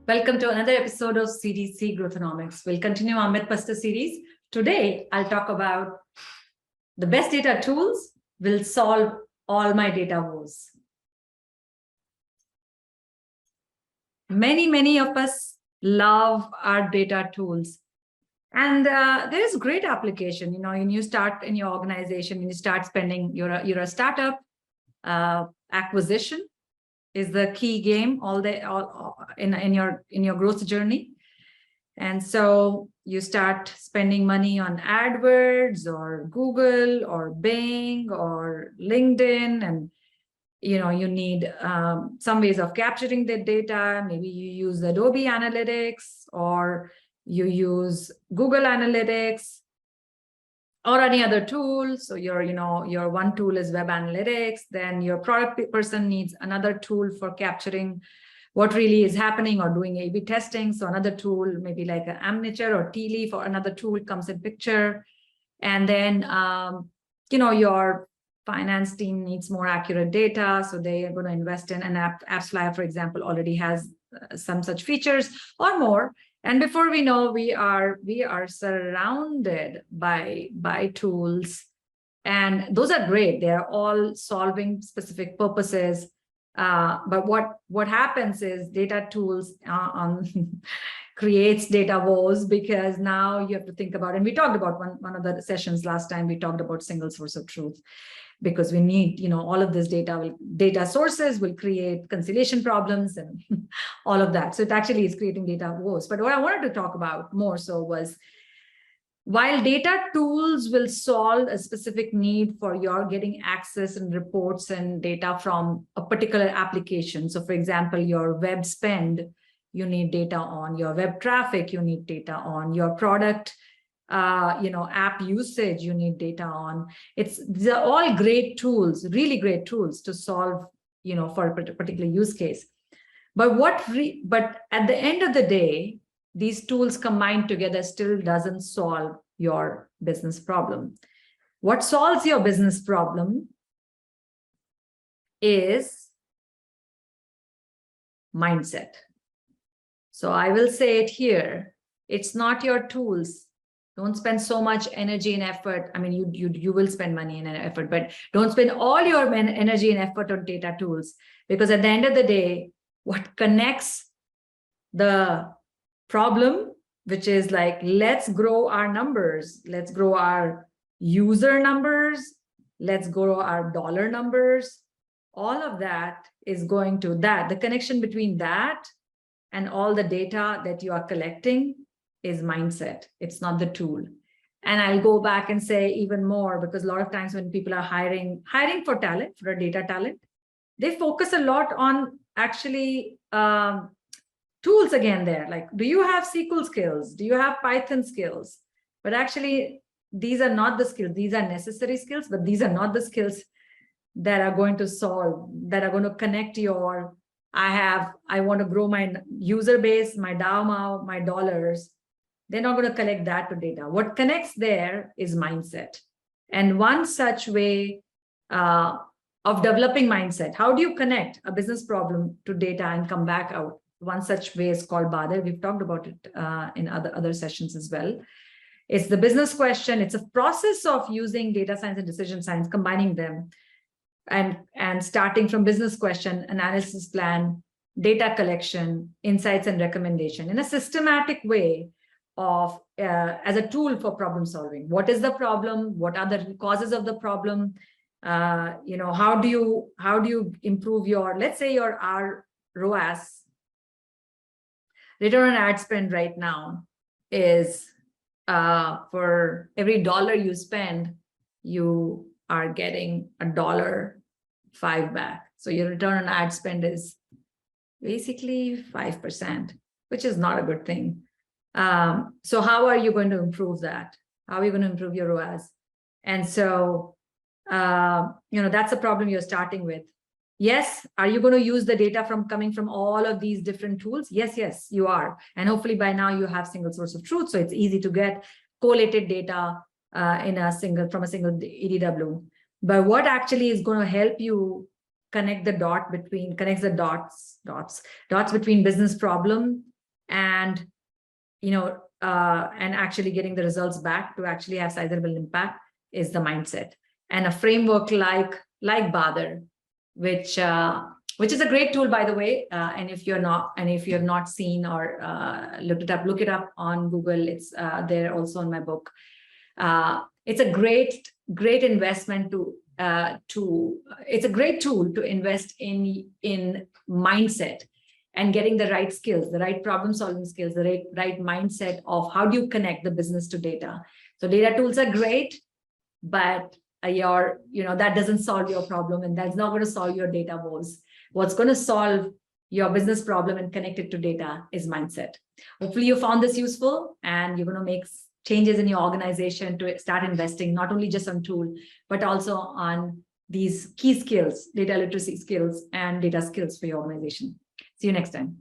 Welcome to another episode of CDC Growthonomics. We'll continue our Mythbuster series. Today, I'll talk about the best data tools will solve all my data woes. Many of us love our data tools. And there is great application. You know, when you start in your organization, when you start spending, you're a startup, acquisition is the key game in your growth journey. And so you start spending money on AdWords or Google or Bing or LinkedIn, and you need some ways of capturing the data. Maybe you use Adobe Analytics or you use Google Analytics or any other tool. So your one tool is web analytics, then your product person needs another tool for capturing what really is happening or doing A/B testing. So another tool, maybe like an Omniture or T-Leaf or another tool comes in picture. And then, your finance team needs more accurate data. So they are going to invest in an AppsFlyer, for example, already has some such features or more. And before we know, we are surrounded by tools, and those are great. They're all solving specific purposes. But what happens is data tools creates data woes, because now you have to think about, and we talked about one of the sessions last time, we talked about single source of truth, because we need, all of this data sources will create conciliation problems and all of that. So it actually is creating data woes. But what I wanted to talk about more so was, while data tools will solve a specific need for your getting access and reports and data from a particular application. So for example, your web spend, you need data on your web traffic, you need data on your product, app usage, you need data on. These are all great tools, really great tools to solve, for a particular use case. But but at the end of the day, these tools combined together still doesn't solve your business problem. What solves your business problem is mindset. So I will say it here. It's not your tools. Don't spend so much energy and effort. I mean, you will spend money and effort, but don't spend all your energy and effort on data tools, because at the end of the day, what connects the problem, which is like, let's grow our numbers, let's grow our user numbers, let's grow our dollar numbers, all of that is going to that. The connection between that and all the data that you are collecting is mindset. It's not the tool. And I'll go back and say even more, because a lot of times when people are hiring for talent, for a data talent, they focus a lot on actually tools again there. Like, do you have SQL skills? Do you have Python skills? But actually, these are not the skills. These are necessary skills, but these are not the skills that are going to solve, that are going to connect your, I want to grow my user base, my DAO, my dollars. They're not going to collect that to data. What connects there is mindset. And one such way of developing mindset, how do you connect a business problem to data and come back out? One such way is called Bader. We've talked about it in other sessions as well. It's the business question. It's a process of using data science and decision science, combining them, and starting from business question, analysis plan, data collection, insights and recommendation in a systematic way of as a tool for problem solving. What is the problem? What are the causes of the problem? How do you improve your, let's say your ROAS, return on ad spend right now is for every dollar you spend, you are getting $1.05 back. So your return on ad spend is basically 5%, which is not a good thing. So how are you going to improve that? How are you going to improve your ROAS? And so, that's the problem you're starting with. Yes, are you going to use the data coming from all of these different tools? Yes, you are. And hopefully by now you have single source of truth. So it's easy to get collated data from a single EDW. But what actually is going to help you connects the dots between business problem and and actually getting the results back to actually have sizable impact is the mindset. And a framework like Bother, which is a great tool, by the way. And if you have not seen or looked it up, look it up on Google. It's there also in my book. It's a great investment it's a great tool to invest in mindset and getting the right skills, the right problem solving skills, the right mindset of how do you connect the business to data. So data tools are great, but that doesn't solve your problem, and that's not going to solve your data woes. What's going to solve your business problem and connect it to data is mindset. Hopefully you found this useful, and you're going to make changes in your organization to start investing not only just on tool, but also on these key skills, data literacy skills and data skills for your organization. See you next time.